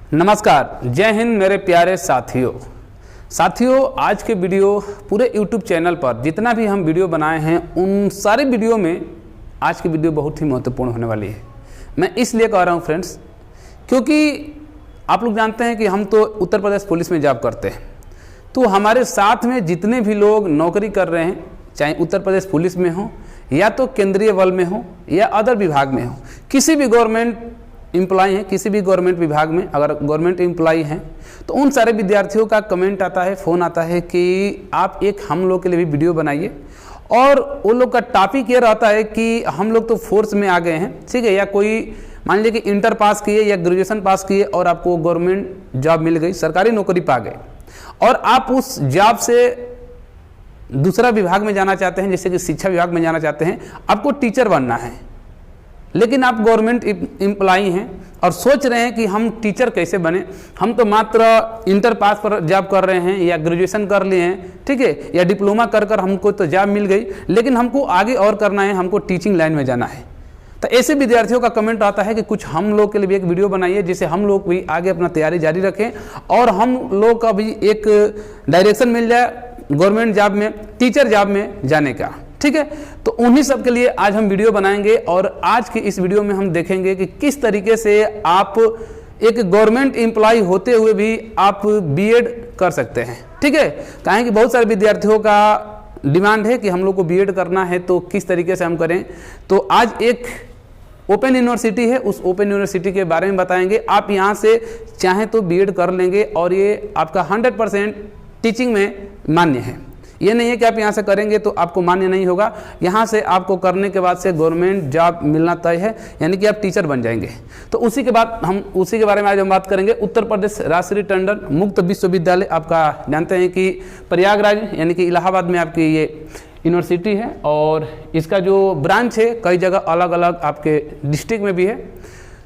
नमस्कार, जय हिंद मेरे प्यारे साथियों। आज के वीडियो पूरे YouTube चैनल पर जितना भी हम वीडियो बनाए हैं उन सारे वीडियो में आज की वीडियो बहुत ही महत्वपूर्ण होने वाली है। मैं इसलिए कह रहा हूं फ्रेंड्स, क्योंकि आप लोग जानते हैं कि हम तो उत्तर प्रदेश पुलिस में जॉब करते हैं, तो हमारे साथ में जितने भी लोग नौकरी कर रहे हैं, चाहे उत्तर प्रदेश पुलिस में हो या तो केंद्रीय बल में हो या अदर विभाग में हो, किसी भी गवर्नमेंट एम्प्लॉय हैं, किसी भी गवर्नमेंट विभाग में अगर गवर्नमेंट एम्प्लॉय हैं, तो उन सारे विद्यार्थियों का कमेंट आता है, फ़ोन आता है कि आप एक हम लोग के लिए भी वीडियो बनाइए। और वो लोग का टॉपिक ये रहता है कि हम लोग तो फोर्स में आ गए हैं, ठीक है, या कोई मान लीजिए कि इंटर पास किए या ग्रेजुएशन पास किए और आपको गवर्नमेंट जॉब मिल गई, सरकारी नौकरी पा गए और आप उस जॉब से दूसरा विभाग में जाना चाहते हैं, जैसे कि शिक्षा विभाग में जाना चाहते हैं, आपको टीचर बनना है, लेकिन आप गवर्नमेंट एम्प्लॉई हैं और सोच रहे हैं कि हम टीचर कैसे बने। हम तो मात्र इंटर पास पर जॉब कर रहे हैं या ग्रेजुएशन कर लिए हैं, ठीक है, या डिप्लोमा कर हमको तो जॉब मिल गई, लेकिन हमको आगे और करना है, हमको टीचिंग लाइन में जाना है। तो ऐसे विद्यार्थियों का कमेंट आता है कि कुछ हम लोग के लिए भी एक वीडियो बनाइए, जिससे हम लोग भी आगे अपना तैयारी जारी रखें और हम लोग का भी एक डायरेक्शन मिल जाए गवर्नमेंट जॉब में, टीचर जॉब में जाने का, ठीक है। तो उन्हीं सब के लिए आज हम वीडियो बनाएंगे और आज की इस वीडियो में हम देखेंगे कि किस तरीके से आप एक गवर्नमेंट एम्प्लॉय होते हुए भी आप बीएड कर सकते हैं, ठीक है। कहें कि बहुत सारे विद्यार्थियों का डिमांड है कि हम लोग को बीएड करना है, तो किस तरीके से हम करें। तो आज एक ओपन यूनिवर्सिटी है, उस ओपन यूनिवर्सिटी के बारे में बताएंगे। आप यहाँ से चाहें तो बीएड कर लेंगे और ये आपका 100% टीचिंग में मान्य है। ये नहीं है कि आप यहाँ से करेंगे तो आपको मान्य नहीं होगा, यहाँ से आपको करने के बाद से गवर्नमेंट जॉब मिलना तय है, यानी कि आप टीचर बन जाएंगे। तो उसी के बाद हम उसी के बारे में आज हम बात करेंगे। उत्तर प्रदेश राजश्री टंडन मुक्त विश्वविद्यालय, आपका जानते हैं कि प्रयागराज यानी कि इलाहाबाद में आपकी ये यूनिवर्सिटी है और इसका जो ब्रांच है कई जगह अलग अलग आपके डिस्ट्रिक्ट में भी है।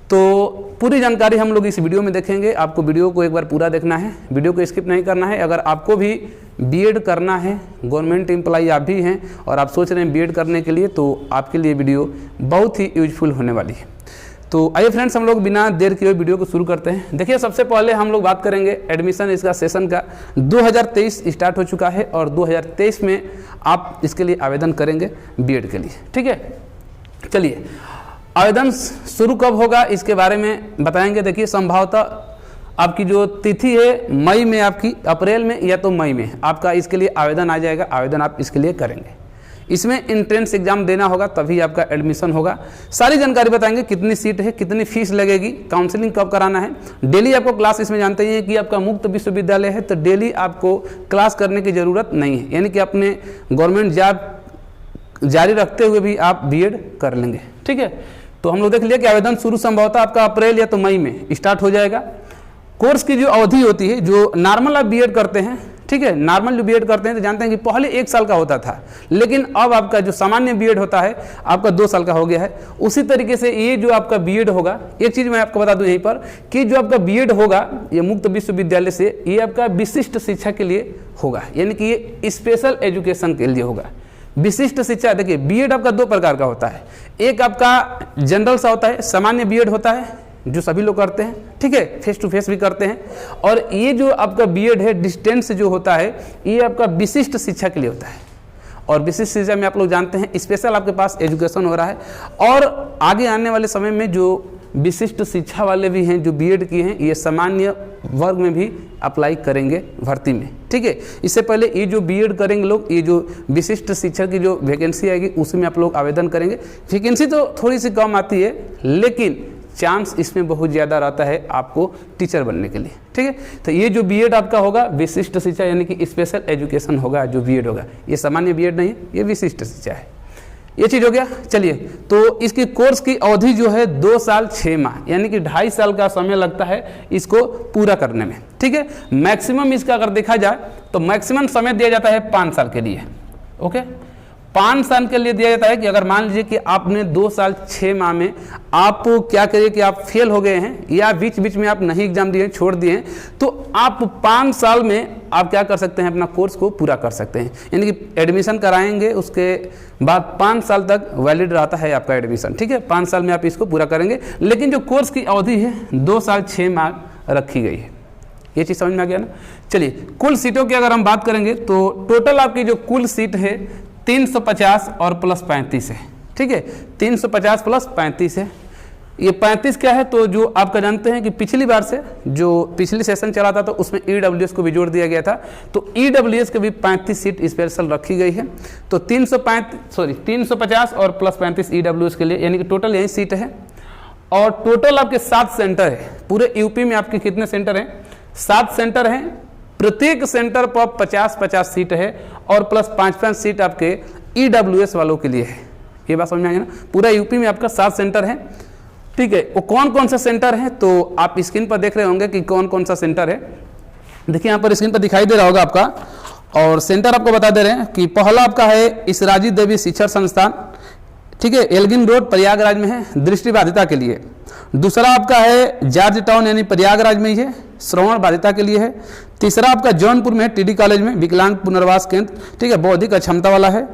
तो पूरी जानकारी हम लोग इस वीडियो में देखेंगे। आपको वीडियो को एक बार पूरा देखना है, वीडियो को स्किप नहीं करना है। अगर आपको भी बीएड करना है, गवर्नमेंट एम्प्लॉय आप भी हैं और आप सोच रहे हैं बीएड करने के लिए, तो आपके लिए वीडियो बहुत ही यूजफुल होने वाली है। तो आइए फ्रेंड्स, हम लोग बिना देर किए वीडियो को शुरू करते हैं। देखिए, सबसे पहले हम लोग बात करेंगे एडमिशन इसका सेशन का। 2023 स्टार्ट हो चुका है और 2023 में आप इसके लिए आवेदन करेंगे बीएड के लिए, ठीक है। चलिए, आवेदन शुरू कब होगा इसके बारे में बताएंगे। देखिए, संभवतः आपकी जो तिथि है मई में, आपकी अप्रैल में या तो मई में आपका इसके लिए आवेदन आ जाएगा। आवेदन आप इसके लिए करेंगे, इसमें एंट्रेंस एग्जाम देना होगा, तभी आपका एडमिशन होगा। सारी जानकारी बताएंगे, कितनी सीट है, कितनी फीस लगेगी, काउंसलिंग कब कराना है। डेली आपको क्लास, इसमें जानते हैं कि आपका मुक्त विश्वविद्यालय है तो डेली आपको क्लास करने की ज़रूरत नहीं है, यानी कि अपने गवर्नमेंट जॉब जारी रखते हुए भी आप बीएड कर लेंगे, ठीक है। तो हम लोग देख लिया कि आवेदन शुरू संभवतः आपका अप्रैल या तो मई में स्टार्ट हो जाएगा। कोर्स की जो अवधि होती है, जो नॉर्मल आप बीएड करते हैं, ठीक है, नॉर्मल जो बीएड करते हैं तो जानते हैं कि पहले 1 साल का होता था, लेकिन अब आपका जो सामान्य बीएड होता है आपका 2 साल का हो गया है। उसी तरीके से ये जो आपका बीएड होगा, एक चीज़ मैं आपको बता दूं यहीं पर कि जो आपका बीएड होगा ये मुक्त विश्वविद्यालय से, ये आपका विशिष्ट शिक्षा के लिए होगा, यानी कि ये स्पेशल एजुकेशन के लिए होगा। विशिष्ट शिक्षा, देखिए बीएड आपका 2 प्रकार का होता है। एक आपका जनरल सा होता है, सामान्य बीएड होता है जो सभी लोग करते हैं, ठीक है, फेस टू फेस भी करते हैं। और ये जो आपका बीएड है डिस्टेंस जो होता है, ये आपका विशिष्ट शिक्षा के लिए होता है। और विशिष्ट शिक्षा में आप लोग जानते हैं स्पेशल आपके पास एजुकेशन हो रहा है। और आगे आने वाले समय में जो विशिष्ट शिक्षा वाले भी हैं जो बीएड किए हैं, ये सामान्य वर्ग में भी अप्लाई करेंगे भर्ती में, ठीक है। इससे पहले ये जो बीएड करेंगे लोग, ये जो विशिष्ट शिक्षा की जो वैकेंसी आएगी उसमें आप लोग आवेदन करेंगे। वैकेंसी तो थोड़ी सी कम आती है, लेकिन चांस इसमें बहुत ज़्यादा रहता है आपको टीचर बनने के लिए, ठीक है। तो ये जो बीएड आपका होगा विशिष्ट शिक्षा यानी कि स्पेशल एजुकेशन होगा, जो बीएड होगा ये सामान्य बीएड नहीं है, ये विशिष्ट शिक्षा है। ये चीज़ हो गया। चलिए, तो इसकी कोर्स की अवधि जो है 2 साल 6 माह यानी कि 2.5 साल का समय लगता है इसको पूरा करने में, ठीक है। मैक्सिमम इसका अगर देखा जाए तो मैक्सिमम समय दिया जाता है 5 साल के लिए, ओके। 5 साल के लिए दिया जाता है कि अगर मान लीजिए कि आपने 2 साल 6 माह में आप क्या करिए कि आप फेल हो गए हैं या बीच बीच में आप नहीं एग्जाम दिए, छोड़ दिए हैं, तो आप 5 साल में आप क्या कर सकते हैं, अपना कोर्स को पूरा कर सकते हैं। यानी कि एडमिशन कराएंगे, उसके बाद 5 साल तक वैलिड रहता है आपका एडमिशन, ठीक है। 5 साल में आप इसको पूरा करेंगे, लेकिन जो कोर्स की अवधि है 2 साल 6 माह रखी गई है। ये चीज़ समझ में आ गया ना। चलिए कुल सीटों की अगर हम बात करेंगे तो टोटल आपकी जो कुल सीट है 350 और प्लस 35 है। ठीक है, 350 प्लस 35 है। ये 35 क्या है, तो जो आपका जानते हैं कि पिछली बार से जो पिछली सेशन चला था तो उसमें EWS को भी जोड़ दिया गया था, तो EWS के भी 35 सीट स्पेशल रखी गई है। तो 350 और प्लस 35 EWS के लिए, यानी कि टोटल यही सीट है। और टोटल आपके 7 सेंटर है। पूरे यूपी में आपके कितने सेंटर हैं? 7 सेंटर हैं। प्रत्येक सेंटर पर 50-50 सीट है और प्लस 5-5 सीट आपके EWS वालों के लिए है। ये बात समझ में आएगी ना। पूरा यूपी में आपका 7 सेंटर है। ठीक है, वो कौन कौन सा सेंटर है तो आप स्क्रीन पर देख रहे होंगे कि कौन कौन सा सेंटर है। देखिए यहाँ पर स्क्रीन पर दिखाई दे रहा होगा आपका, और सेंटर आपको बता दे रहे हैं कि पहला आपका है इसराजी देवी शिक्षण संस्थान। ठीक है, एल्गिन रोड प्रयागराज में है, दृष्टिबाधिता के लिए। दूसरा आपका है जॉर्ज टाउन यानी प्रयागराज में ही है, श्रवण बाधिता के लिए है। तीसरा आपका जौनपुर में TD कॉलेज में विकलांग पुनर्वास केंद्र, ठीक है, बौद्धिक अक्षमता वाला है।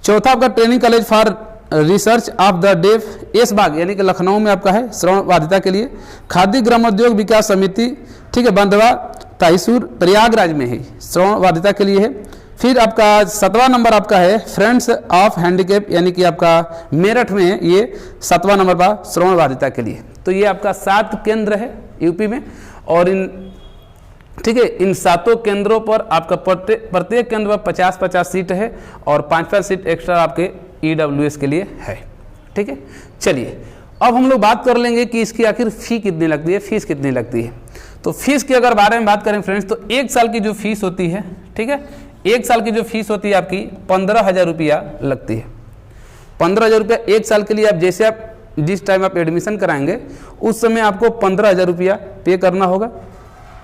चौथा आपका training college for research of the deaf Aishbagh यानी कि लखनऊ में आपका है, श्रवण बाधिता के लिए। खादी ग्रामोद्योग विकास समिति, ठीक है, बंधवा ताइसूर प्रयागराज में है, श्रवण बाधिता के लिए है। फिर आपका 7वां नंबर आपका है फ्रेंड्स ऑफ हैंडीकैप यानी कि आपका मेरठ में है, ये 7वां नंबर पर श्रवण बाधिता के लिए। तो ये आपका 7 केंद्र है यूपी में, और इन ठीक है इन 7 केंद्रों पर आपका प्रत्येक केंद्र पर 50-50 सीट है और 5-5 सीट एक्स्ट्रा आपके EWS के लिए है। ठीक है, चलिए अब हम लोग बात कर लेंगे कि इसकी आखिर फी कितनी लगती है, फीस कितनी लगती है। तो फीस की अगर बारे में बात करें फ्रेंड्स, तो 1 साल की जो फीस होती है, ठीक है, 1 साल की जो फीस होती है आपकी 15,000 रुपया लगती है। 15,000 रुपया 1 साल के लिए। आप जैसे आप जिस टाइम आप एडमिशन कराएंगे उस समय आपको 15,000 रुपया पे करना होगा।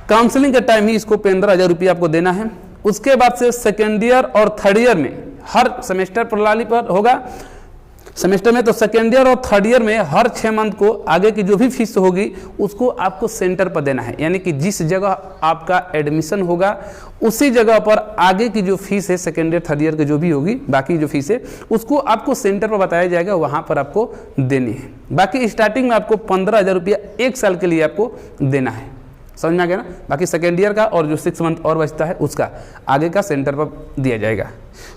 काउंसलिंग के टाइम ही इसको 15,000 रुपया आपको देना है। उसके बाद से सेकेंड ईयर और थर्ड ईयर में, हर सेमेस्टर प्रणाली पर होगा सेमेस्टर में, तो सेकेंड ईयर और थर्ड ईयर में हर 6 मंथ को आगे की जो भी फीस होगी उसको आपको सेंटर पर देना है। यानी कि जिस जगह आपका एडमिशन होगा उसी जगह पर आगे की जो फीस है सेकेंड ईयर थर्ड ईयर की जो भी होगी, बाकी जो फीस है उसको आपको सेंटर पर बताया जाएगा, वहाँ पर आपको देनी है। बाकी स्टार्टिंग में आपको 15,000 रुपया 1 साल के लिए आपको देना है। समझ में आ गया ना। बाकी सेकेंड ईयर का और जो 6 मंथ और बचता है उसका आगे का सेंटर पर दिया जाएगा।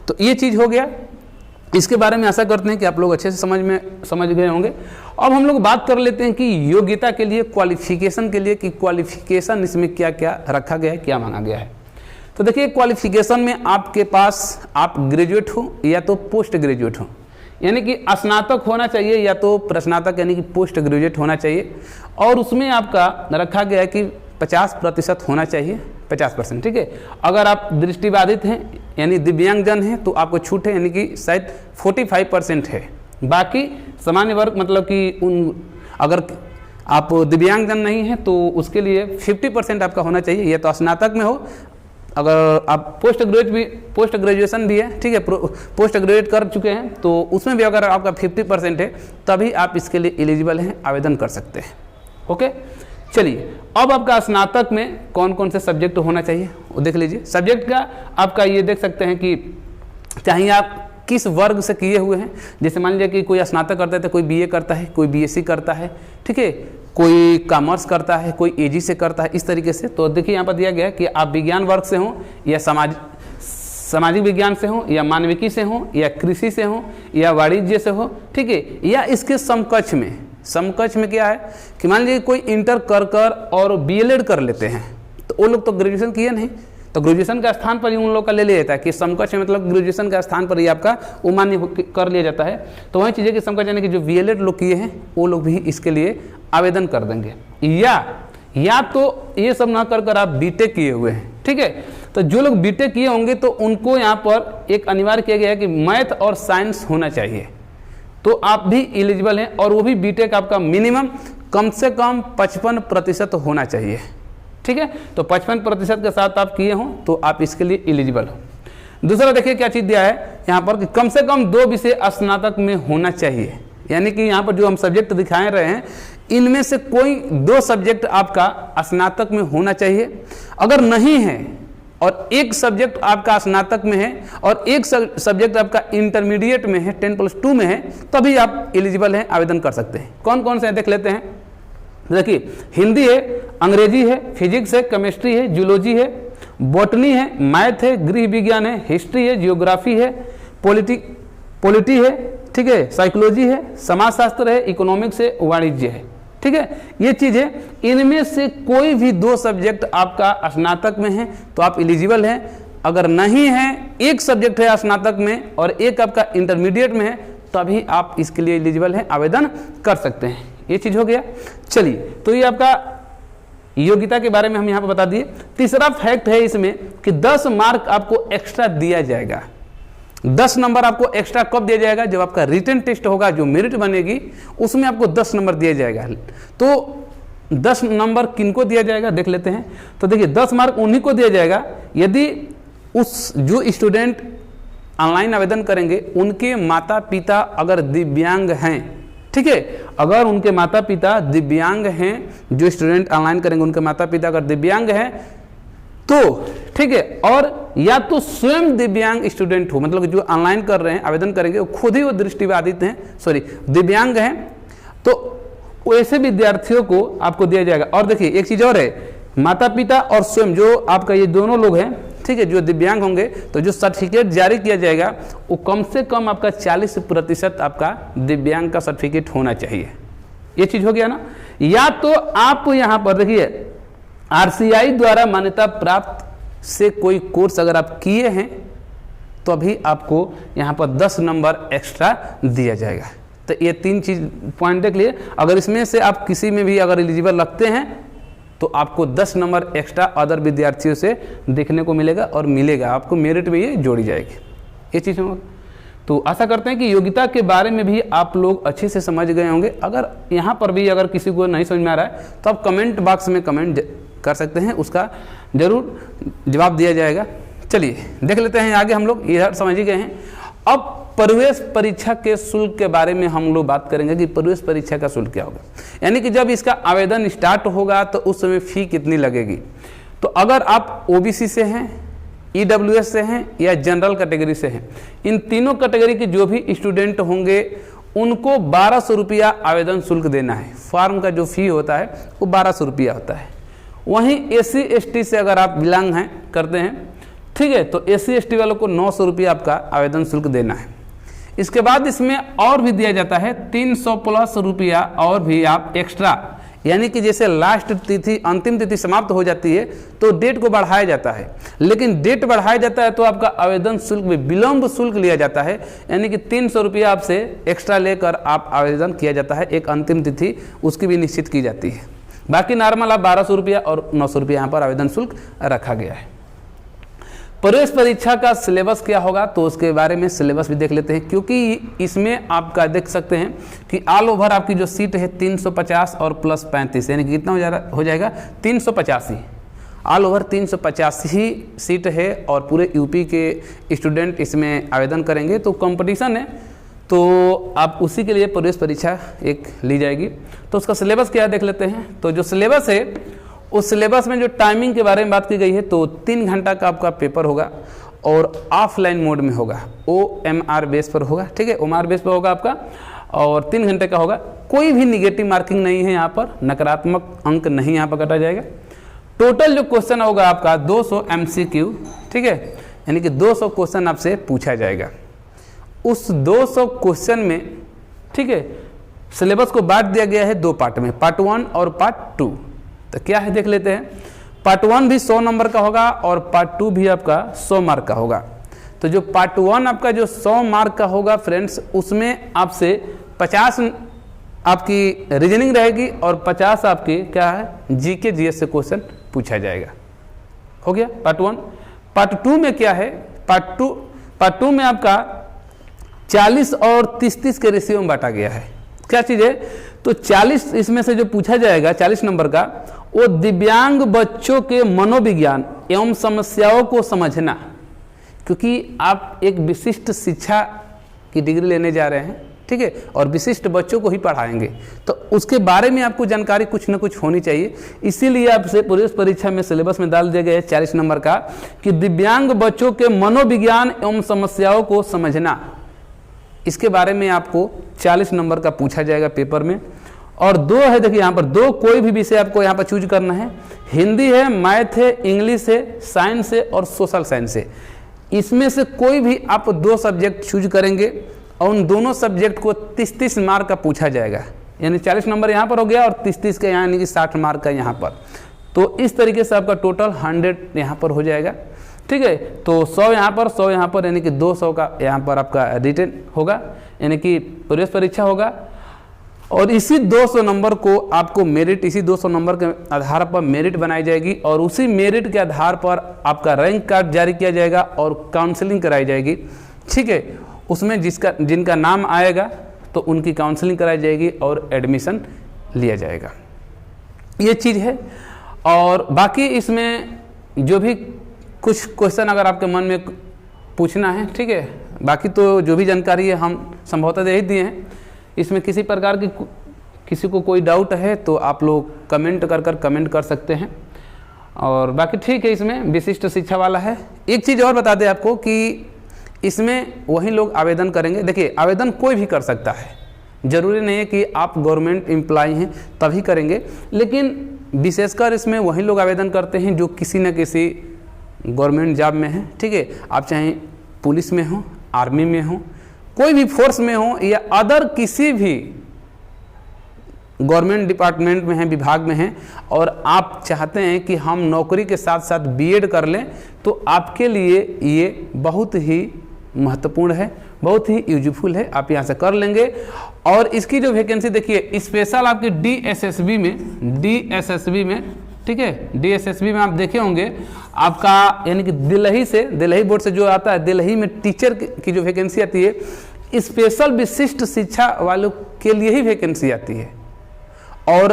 तो ये चीज़ हो गया। इसके बारे में आशा करते हैं कि आप लोग अच्छे से समझ गए होंगे। अब हम लोग बात कर लेते हैं कि योग्यता के लिए, क्वालिफिकेशन के लिए, कि क्वालिफिकेशन इसमें क्या क्या रखा गया है, क्या मांगा गया है। तो देखिए क्वालिफिकेशन में आपके पास आप ग्रेजुएट हो या तो पोस्ट ग्रेजुएट हो, यानी कि स्नातक होना चाहिए या तो प्रस्नातक यानी कि पोस्ट ग्रेजुएट होना चाहिए। और उसमें आपका रखा गया है कि 50% होना चाहिए, 50%। ठीक है, अगर आप दृष्टिबाधित हैं यानी दिव्यांगजन हैं तो आपको छूट है, यानी कि शायद 45% है। बाकी सामान्य वर्ग मतलब कि अगर आप दिव्यांगजन नहीं हैं तो उसके लिए 50% आपका होना चाहिए, या तो स्नातक में हो। अगर आप पोस्ट ग्रेजुएशन भी है, ठीक है, पोस्ट ग्रेजुएट कर चुके हैं तो उसमें भी अगर आपका 50% है तभी आप इसके लिए एलिजिबल हैं, आवेदन कर सकते हैं। ओके, चलिए अब आपका स्नातक में कौन कौन से सब्जेक्ट होना चाहिए वो देख लीजिए। सब्जेक्ट का आपका ये देख सकते हैं कि चाहे आप किस वर्ग से किए हुए हैं। जैसे मान लीजिए कि कोई स्नातक करता है तो कोई BA करता है, कोई BSc करता है, ठीक है, कोई कॉमर्स करता है, कोई AG से करता है, इस तरीके से। तो देखिए यहाँ पर दिया गया है कि आप विज्ञान वर्ग से हों या सामाजिक विज्ञान से हो, या मानविकी से हो, या कृषि से हो, या वाणिज्य से हो, ठीक है, या इसके समकक्ष में क्या है कि मान लीजिए कोई इंटर कर और BLED कर लेते हैं तो वो लोग तो ग्रेजुएशन किए नहीं, तो ग्रेजुएशन का स्थान पर ही उन लोग का ले लिया जाता है कि समकक्ष मतलब ग्रेजुएशन का स्थान पर ही आपका वो मान्य कर लिया जाता है। तो वही चीज़ें कि समकक्ष यानी कि जो BLED लोग किए हैं वो लोग भी इसके लिए आवेदन कर देंगे। या तो ये सब ना कर आप बीटेक किए हुए हैं, ठीक है, तो जो लोग बीटेक किए होंगे तो उनको यहाँ पर एक अनिवार्य किया गया है कि मैथ और साइंस होना चाहिए, तो आप भी एलिजिबल हैं। और वो भी बीटेक आपका मिनिमम कम से कम 55% होना चाहिए, ठीक है। तो 55% के साथ आप किए हों तो आप इसके लिए एलिजिबल हो। दूसरा देखिए क्या चीज़ दिया है यहाँ पर कि कम से कम 2 विषय स्नातक में होना चाहिए, यानी कि यहाँ पर जो हम सब्जेक्ट दिखाए रहे हैं इनमें से कोई 2 सब्जेक्ट आपका स्नातक में होना चाहिए। अगर नहीं है और एक सब्जेक्ट आपका स्नातक में है और एक सब्जेक्ट आपका इंटरमीडिएट में है, 10+2 में है, तभी आप एलिजिबल हैं, आवेदन कर सकते हैं। कौन कौन से हैं देख लेते हैं। देखिए हिंदी है, अंग्रेजी है, फिजिक्स है, केमिस्ट्री है, जूलॉजी है, बॉटनी है, मैथ है, गृह विज्ञान है, हिस्ट्री है, जियोग्राफी है, पॉलिटी है, ठीक है, साइकोलॉजी है, समाजशास्त्र है, इकोनॉमिक्स है, वाणिज्य है। ठीक है, ये चीज है। इनमें से कोई भी 2 सब्जेक्ट आपका स्नातक में है तो आप एलिजिबल हैं। अगर नहीं है, एक सब्जेक्ट है स्नातक में और एक आपका इंटरमीडिएट में है, तभी आप इसके लिए एलिजिबल हैं, आवेदन कर सकते हैं। ये चीज हो गया। चलिए, तो ये आपका योग्यता के बारे में हम यहाँ पर बता दिए। तीसरा फैक्ट है इसमें कि 10 मार्क आपको एक्स्ट्रा दिया जाएगा। 10 नंबर आपको एक्स्ट्रा कब दिया जाएगा? जब आपका रिटन टेस्ट होगा, जो मेरिट बनेगी, उसमें आपको 10 नंबर दिया जाएगा। तो 10 नंबर किनको दिया जाएगा देख लेते हैं। तो देखिए, 10 मार्क उन्हीं को दिया जाएगा यदि उस जो स्टूडेंट ऑनलाइन आवेदन करेंगे उनके माता पिता अगर दिव्यांग हैं। ठीक है, अगर उनके माता पिता दिव्यांग हैं, जो स्टूडेंट ऑनलाइन करेंगे उनके माता पिता अगर दिव्यांग हैं तो ठीक है, और या तो स्वयं दिव्यांग स्टूडेंट हो, मतलब जो ऑनलाइन कर रहे हैं आवेदन करेंगे वो खुद ही वो दृष्टिबाधित हैं, सॉरी दिव्यांग हैं, तो ऐसे विद्यार्थियों को आपको दिया जाएगा। और देखिए एक चीज और है, माता पिता और स्वयं जो आपका ये दोनों लोग हैं, ठीक है, जो दिव्यांग होंगे, तो जो सर्टिफिकेट जारी किया जाएगा वो कम से कम आपका 40% आपका दिव्यांग का सर्टिफिकेट होना चाहिए। ये चीज हो गया ना। या तो आप यहाँ पर देखिए RCI द्वारा मान्यता प्राप्त से कोई कोर्स अगर आप किए हैं तो अभी आपको यहाँ पर 10 नंबर एक्स्ट्रा दिया जाएगा। तो ये 3 चीज पॉइंट देख लिए। अगर इसमें से आप किसी में भी अगर एलिजिबल रखते हैं तो आपको 10 नंबर एक्स्ट्रा अदर विद्यार्थियों से देखने को मिलेगा और मिलेगा, आपको मेरिट में ये जोड़ी जाएगी। ये चीज़ होगा। तो आशा करते हैं कि योग्यता के बारे में भी आप लोग अच्छे से समझ गए होंगे। अगर यहाँ पर भी अगर किसी को नहीं समझ में आ रहा है तो आप कमेंट बॉक्स में कमेंट कर सकते हैं, उसका जरूर जवाब दिया जाएगा। चलिए देख लेते हैं आगे। हम लोग इधर समझ ही गए हैं। अब प्रवेश परीक्षा के शुल्क के बारे में हम लोग बात करेंगे कि प्रवेश परीक्षा का शुल्क क्या होगा, यानी कि जब इसका आवेदन स्टार्ट होगा तो उस समय फी कितनी लगेगी। तो अगर आप OBC से हैं, EWS से हैं या जनरल कैटेगरी से हैं, इन तीनों कैटेगरी के जो भी स्टूडेंट होंगे उनको 1200 रुपया आवेदन शुल्क देना है। फॉर्म का जो फी होता है वो 1200 रुपया होता है। वहीं SC ST से अगर आप बिलोंग हैं करते हैं, ठीक है, तो SC ST वालों को 900 रुपया आपका आवेदन शुल्क देना है। इसके बाद इसमें और भी दिया जाता है 300 प्लस रुपया और भी आप एक्स्ट्रा, यानी कि जैसे लास्ट तिथि अंतिम तिथि समाप्त हो जाती है तो डेट को बढ़ाया जाता है, लेकिन डेट बढ़ाया जाता है तो आपका आवेदन शुल्क में विलंब शुल्क लिया जाता है, यानी कि 300 रुपया आपसे एक्स्ट्रा लेकर आप आवेदन किया जाता है। एक अंतिम तिथि उसकी भी निश्चित की जाती है। बाकी नॉर्मल आप 1200 रुपया और 900 रुपया यहाँ पर आवेदन शुल्क रखा गया है। प्रवेश परीक्षा का सिलेबस क्या होगा तो उसके बारे में सिलेबस भी देख लेते हैं, क्योंकि इसमें आपका देख सकते हैं कि ऑल ओवर आपकी जो सीट है 350 और प्लस 35, यानी कि कितना हो जाएगा 385। ऑल ओवर 385 सीट है और पूरे यूपी के स्टूडेंट इसमें आवेदन करेंगे। तो कंपटीशन है, तो आप उसी के लिए प्रवेश परीक्षा एक ली जाएगी। तो उसका सिलेबस क्या है देख लेते हैं। तो जो सिलेबस है उस सिलेबस में जो टाइमिंग के बारे में बात की गई है तो 3 घंटा का आपका पेपर होगा और ऑफलाइन मोड में होगा, OMR बेस पर होगा। ठीक है, OMR बेस पर होगा आपका और 3 घंटे का होगा। कोई भी निगेटिव मार्किंग नहीं है यहाँ पर, नकारात्मक अंक नहीं यहाँ पर काटा जाएगा। टोटल जो क्वेश्चन होगा आपका 200 MCQ, ठीक है, यानी कि 200 क्वेश्चन आपसे पूछा जाएगा। उस 200 क्वेश्चन में, ठीक है, सिलेबस को बांट दिया गया है 2 पार्ट में, पार्ट 1 और पार्ट 2। तो क्या है देख लेते हैं। पार्ट 1 भी 100 नंबर का होगा और पार्ट 2 भी आपका 100 मार्क का होगा। तो जो पार्ट 1 आपका जो 100 मार्क का होगा फ्रेंड्स, उसमें आपसे 50 आपकी रीजनिंग रहेगी और 50 आपकी क्या है GK GS से क्वेश्चन पूछा जाएगा। हो गया पार्ट 1। पार्ट 2 में क्या है, पार्ट 2 में आपका 40 और 30-30 के रेशियो में बांटा गया है। क्या चीज़ है, तो 40 इसमें से जो पूछा जाएगा 40 नंबर का, वो दिव्यांग बच्चों के मनोविज्ञान एवं समस्याओं को समझना, क्योंकि आप एक विशिष्ट शिक्षा की डिग्री लेने जा रहे हैं, ठीक है, और विशिष्ट बच्चों को ही पढ़ाएंगे, तो उसके बारे में आपको जानकारी कुछ न कुछ होनी चाहिए। इसीलिए आपसे प्रवेश परीक्षा में सिलेबस में डाल दिया गया है 40 नंबर का कि दिव्यांग बच्चों के मनोविज्ञान एवं समस्याओं को समझना, इसके बारे में आपको 40 नंबर का पूछा जाएगा पेपर में। और 2 है, देखिए यहाँ पर 2 कोई भी विषय आपको यहाँ पर चूज करना है। हिंदी है, मैथ है, इंग्लिश है, साइंस है और सोशल साइंस है। इसमें से कोई भी आप 2 सब्जेक्ट चूज करेंगे और उन दोनों सब्जेक्ट को 30-30 मार्क का पूछा जाएगा, यानी 40 नंबर यहाँ पर हो गया और 30-30 का यानी कि 60 मार्क का यहाँ पर। तो इस तरीके से आपका टोटल 100 यहाँ पर हो जाएगा, ठीक है। तो 100 यहाँ पर, 100 यहाँ पर, यानी कि 200 का यहाँ पर आपका रिटन होगा, यानी कि प्रवेश परीक्षा होगा। और इसी 200 नंबर को आपको मेरिट, इसी 200 नंबर के आधार पर मेरिट बनाई जाएगी और उसी मेरिट के आधार पर आपका रैंक कार्ड जारी किया जाएगा और काउंसलिंग कराई जाएगी, ठीक है। उसमें जिनका नाम आएगा तो उनकी काउंसलिंग कराई जाएगी और एडमिशन लिया जाएगा, ये चीज़ है। और बाकी इसमें जो भी कुछ क्वेश्चन अगर आपके मन में पूछना है, ठीक है, बाकी तो जो भी जानकारी है हम संभवतः यही दिए हैं। इसमें किसी प्रकार की किसी को कोई डाउट है तो आप लोग कमेंट कर सकते हैं। और बाकी ठीक है, इसमें विशिष्ट शिक्षा वाला है। एक चीज़ और बता दें आपको कि इसमें वही लोग आवेदन करेंगे। देखिए, आवेदन कोई भी कर सकता है, ज़रूरी नहीं है कि आप गवर्नमेंट एम्प्लॉय हैं तभी करेंगे, लेकिन विशेषकर इसमें वही लोग आवेदन करते हैं जो किसी न किसी गवर्नमेंट जॉब में हैं, ठीक है। आप चाहे पुलिस में हो, आर्मी में हो, कोई भी फोर्स में हो या अदर किसी भी गवर्नमेंट डिपार्टमेंट में हैं, विभाग में हैं, और आप चाहते हैं कि हम नौकरी के साथ साथ बीएड कर लें, तो आपके लिए ये बहुत ही महत्वपूर्ण है, बहुत ही यूजफुल है। आप यहाँ से कर लेंगे। और इसकी जो वैकेंसी देखिए, स्पेशल आपकी डीएसएसबी में, ठीक है, डीएसएसबी में आप देखे होंगे आपका, यानी कि दिल्ली बोर्ड से जो आता है, दिल्ली में टीचर की जो वैकेंसी आती है, स्पेशल विशिष्ट शिक्षा वालों के लिए ही वैकेंसी आती है। और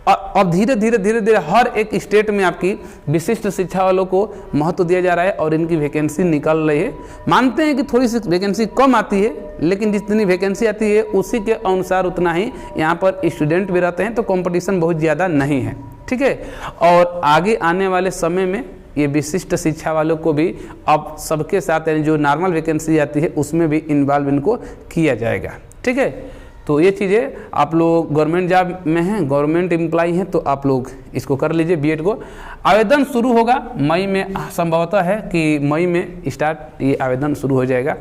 अब धीरे धीरे हर एक स्टेट में आपकी विशिष्ट शिक्षा वालों को महत्व दिया जा रहा है और इनकी वैकेंसी निकल रही है। मानते हैं कि थोड़ी सी वैकेंसी कम आती है, लेकिन जितनी वैकेंसी आती है उसी के अनुसार उतना ही यहाँ पर स्टूडेंट भी रहते हैं, तो कंपटीशन बहुत ज़्यादा नहीं है, ठीक है। और आगे आने वाले समय में ये विशिष्ट शिक्षा वालों को भी अब सबके साथ, यानी जो नॉर्मल वैकेंसी आती है उसमें भी इन्वॉल्व इनको किया जाएगा, ठीक है। तो ये चीज़ें आप लोग गवर्नमेंट जॉब में हैं, गवर्नमेंट एम्प्लॉय हैं, तो आप लोग इसको कर लीजिए बीएड को। आवेदन शुरू होगा मई में, संभवतः है कि मई में स्टार्ट ये आवेदन शुरू हो जाएगा।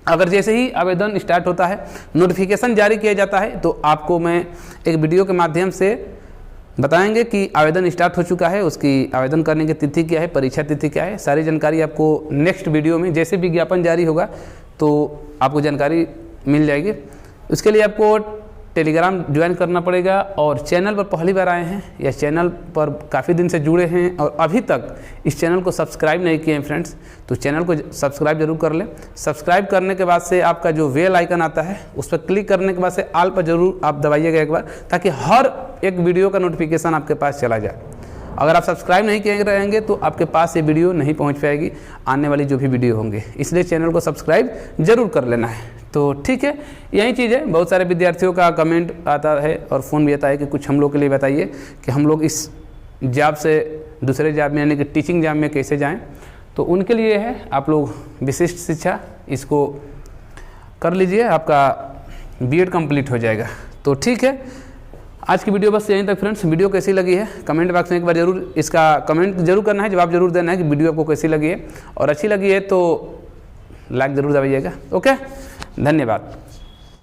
अगर जैसे ही आवेदन स्टार्ट होता है, नोटिफिकेशन जारी किया जाता है, तो आपको मैं एक वीडियो के माध्यम से बताएंगे कि आवेदन स्टार्ट हो चुका है, उसकी आवेदन करने की तिथि क्या है, परीक्षा तिथि क्या है, सारी जानकारी आपको नेक्स्ट वीडियो में जैसे विज्ञापन जारी होगा तो आपको जानकारी मिल जाएगी। उसके लिए आपको टेलीग्राम ज्वाइन करना पड़ेगा। और चैनल पर पहली बार आए हैं या चैनल पर काफ़ी दिन से जुड़े हैं और अभी तक इस चैनल को सब्सक्राइब नहीं किए हैं फ्रेंड्स, तो चैनल को सब्सक्राइब जरूर कर लें। सब्सक्राइब करने के बाद से आपका जो बेल आइकन आता है उस पर क्लिक करने के बाद से ऑल पर जरूर आप दबाइएगा एक बार, ताकि हर एक वीडियो का नोटिफिकेशन आपके पास चला जाए। अगर आप सब्सक्राइब नहीं किए रहेंगे तो आपके पास ये वीडियो नहीं पहुंच पाएगी, आने वाली जो भी वीडियो होंगे, इसलिए चैनल को सब्सक्राइब जरूर कर लेना है। तो ठीक है, यही चीज़ है। बहुत सारे विद्यार्थियों का कमेंट आता है और फ़ोन भी आता है कि कुछ हम लोग के लिए बताइए कि हम लोग इस जॉब से दूसरे जॉब में, यानी कि टीचिंग जॉब में कैसे जाएं। तो उनके लिए है, आप लोग विशिष्ट शिक्षा इसको कर लीजिए, आपका बीएड कंप्लीट हो जाएगा। तो ठीक है, आज की वीडियो बस यहीं तक फ्रेंड्स। वीडियो कैसी लगी है कमेंट बॉक्स में एक बार जरूर इसका कमेंट जरूर करना है, जवाब जरूर देना है कि वीडियो आपको कैसी लगी है, और अच्छी लगी है तो लाइक ज़रूर दबाइएगा। ओके, धन्यवाद।